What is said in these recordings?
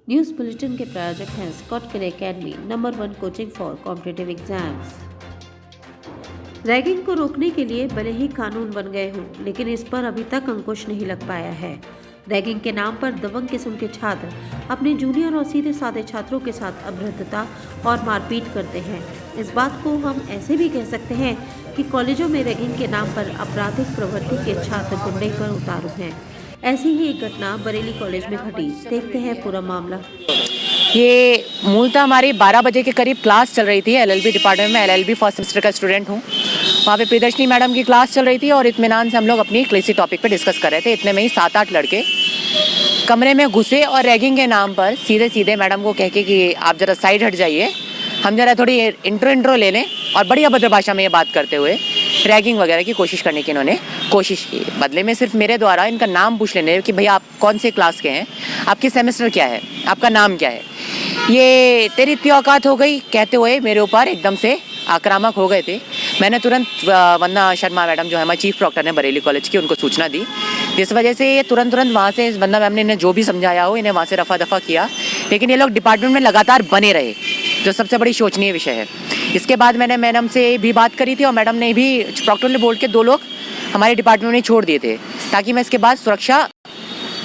News bulletin के प्रायोजक हैं Scott Kill Academy, number 1 coaching for competitive exams. Ragging को रोकने के लिए भले ही कानून बन गए हों, लेकिन इस पर अभी तक अंकुश नहीं लग पाया है। रैगिंग के नाम पर दबंग किस्म के छात्र अपने जूनियर और सीधे साधे छात्रों के साथ अभद्रता और मारपीट करते हैं। इस बात को हम ऐसे भी कह सकते हैं कि कॉलेजों में रैगिंग के नाम पर आपराधिक प्रवृत्ति के छात्र गुंडे पर उतारू हैं। ऐसी ही एक घटना बरेली कॉलेज में घटी। देखते हैं पूरा मामला। ये मूलतः हमारी 12 बजे के करीब क्लास चल रही थी एलएलबी डिपार्टमेंट में। एलएलबी फर्स्ट सेमेस्टर का स्टूडेंट हूँ। वहाँ पे प्रियदर्शनी मैडम की क्लास चल रही थी और इत्मीनान से हम लोग अपनी किसी टॉपिक पे डिस्कस कर रहे थे। इतने में ही 7-8 लड़के कमरे में घुसे और रैगिंग के नाम पर सीधे सीधे मैडम को कह के कि आप ज़रा साइड हट जाइए, हम ज़रा थोड़ी इंट्रो ले लें, और बड़ी अभद्र भाषा में ये बात करते हुए रैगिंग वगैरह की कोशिश करने की इन्होंने कोशिश की। बदले में सिर्फ मेरे द्वारा इनका नाम पूछ लेने कि भैया आप कौन से क्लास के हैं, आपकी सेमेस्टर क्या है, आपका नाम क्या है, ये तेरी इतनी औकात हो गई कहते हुए मेरे ऊपर एकदम से आक्रामक हो गए थे। मैंने तुरंत वंदना शर्मा मैडम जो है हमारे चीफ प्रॉक्टर ने बरेली कॉलेज की, उनको सूचना दी, जिस वजह से ये तुरंत वहाँ से वंदना मैम ने इन्हें जो भी समझाया हो, इन्हें वहाँ से रफा दफा किया। लेकिन ये लोग डिपार्टमेंट में लगातार बने रहे, जो सबसे बड़ी शोचनीय विषय है। इसके बाद मैंने मैडम से भी बात करी थी और मैडम ने भी, प्रॉक्टर ने बोल के 2 लोग हमारे डिपार्टमेंट में छोड़ दिए थे, ताकि मैं इसके बाद सुरक्षा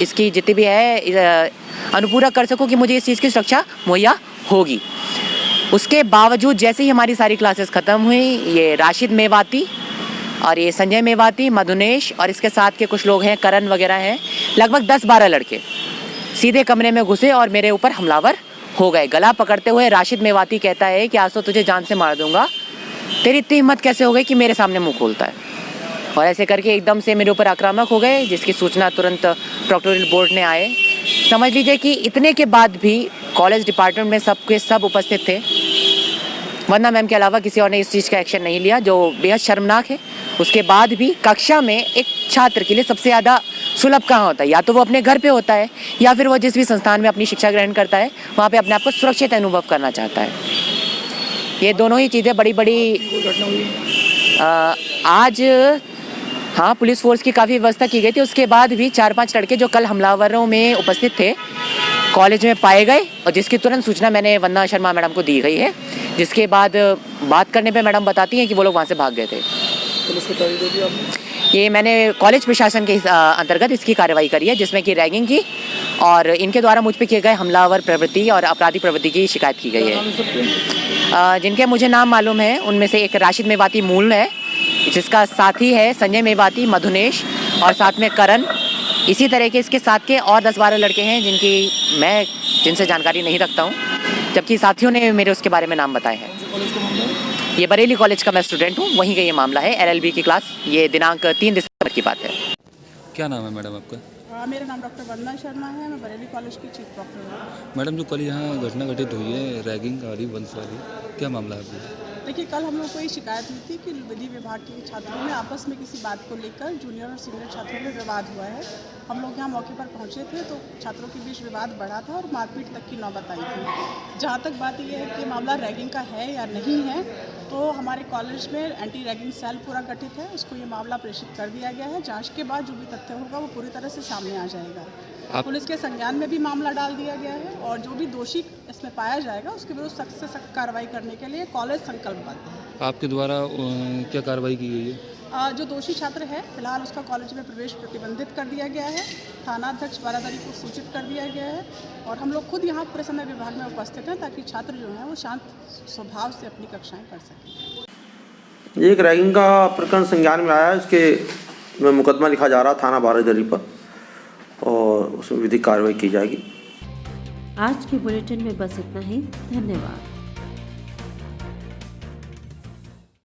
इसकी जितनी भी है अनुपूरक कर सकूं कि मुझे इस चीज़ की सुरक्षा मुहैया होगी। उसके बावजूद जैसे ही हमारी सारी क्लासेस ख़त्म हुई, ये राशिद मेवाती और ये संजय मेवाती, मधुनेश और इसके साथ के कुछ लोग हैं, करण वगैरह हैं, लगभग 10-12 लड़के सीधे कमरे में घुसे और मेरे ऊपर हमलावर हो गए। गला पकड़ते हुए राशिद मेवाती कहता है कि आज तो तुझे जान से मार दूंगा, तेरी इतनी हिम्मत कैसे हो गई कि मेरे सामने मुंह खोलता है। और ऐसे करके एकदम से मेरे ऊपर आक्रामक हो गए, जिसकी सूचना तुरंत प्रोक्टोरियल बोर्ड ने आए। समझ लीजिए कि इतने के बाद भी कॉलेज डिपार्टमेंट में सब उपस्थित थे। वंदना मैम के अलावा किसी और ने इस चीज़ का एक्शन नहीं लिया, जो बेहद शर्मनाक है। उसके बाद भी कक्षा में एक छात्र के लिए सबसे ज़्यादा सुलभ कहाँ होता है? या तो वो अपने घर पे होता है, या फिर वो जिस भी संस्थान में अपनी शिक्षा ग्रहण करता है वहाँ पे अपने आप को सुरक्षित अनुभव करना चाहता है। ये दोनों ही चीज़ें बड़ी आज हाँ, पुलिस फोर्स की काफ़ी व्यवस्था की गई थी। उसके बाद भी 4-5 लड़के जो कल हमलावरों में उपस्थित थे कॉलेज में पाए गए, और जिसकी तुरंत सूचना मैंने वंदना शर्मा मैडम को दी गई है। जिसके बाद बात करने पे मैडम बताती हैं कि वो लोग वहाँ से भाग गए थे। पुलिस को तारीख दे दी आपने? ये मैंने कॉलेज प्रशासन के अंतर्गत इसकी कार्रवाई करी है, जिसमें कि रैगिंग की और इनके द्वारा मुझ पे किए गए हमलावर प्रवृत्ति और आपराधिक प्रवृत्ति की शिकायत की गई है। जिनके मुझे नाम मालूम है उनमें से एक राशिद मेवाती मूल है, जिसका साथी है संजय मेवाती, मधुनेश और साथ में करण। इसी तरह के इसके साथ के और 10-12 लड़के हैं जिनसे जानकारी नहीं रखता हूँ, जबकि साथियों ने मेरे उसके बारे में नाम बताए हैं। ये बरेली कॉलेज का मैं स्टूडेंट हूँ, वहीं का ये मामला है। एलएलबी की क्लास, ये दिनांक 3 दिसंबर की बात है। क्या नाम है मैडम आपका? मेरा नाम डॉक्टर वंदना शर्मा है, मैं बरेली कॉलेज की चीफ प्रॉक्टर हूँ। मैडम, जो कल यहाँ घटना घटित हुई है रैगिंग वाली, वंश वाली, क्या मामला है पूरा? देखिए, कल हम लोग को ये शिकायत हुई थी कि विधि विभाग के छात्रों में आपस में किसी बात को लेकर जूनियर और सीनियर छात्रों में विवाद हुआ है। हम लोग यहाँ मौके पर पहुँचे थे तो छात्रों के बीच विवाद बढ़ा था और मारपीट तक की नौबत आई थी। जहाँ तक बात यह है कि मामला रैगिंग का है या नहीं है, तो हमारे कॉलेज में एंटी रैगिंग सेल पूरा गठित है, उसको ये मामला प्रेषित कर दिया गया है। जांच के बाद जो भी तथ्य होगा वो पूरी तरह से सामने आ जाएगा। पुलिस के संज्ञान में भी मामला डाल दिया गया है और जो भी दोषी इसमें पाया जाएगा उसके विरुद्ध सख्त से सख्त कार्रवाई करने के लिए कॉलेज संकल्पबद्ध है। आपके द्वारा क्या कार्रवाई की गई है? जो दोषी छात्र है फिलहाल उसका कॉलेज में प्रवेश प्रतिबंधित कर दिया गया है। थानाध्यक्ष बारादरी को सूचित कर दिया गया है और हम लोग खुद यहाँ पूरे समय विभाग में उपस्थित हैं, ताकि छात्र जो हैं वो शांत स्वभाव से अपनी कक्षाएं कर सकें। एक रैगिंग का प्रकरण संज्ञान में आया है, उसके में मुकदमा लिखा जा रहा थाना बारादरी पर और उसमें विधिक कार्रवाई की जाएगी। आज के बुलेटिन में बस इतना ही। धन्यवाद।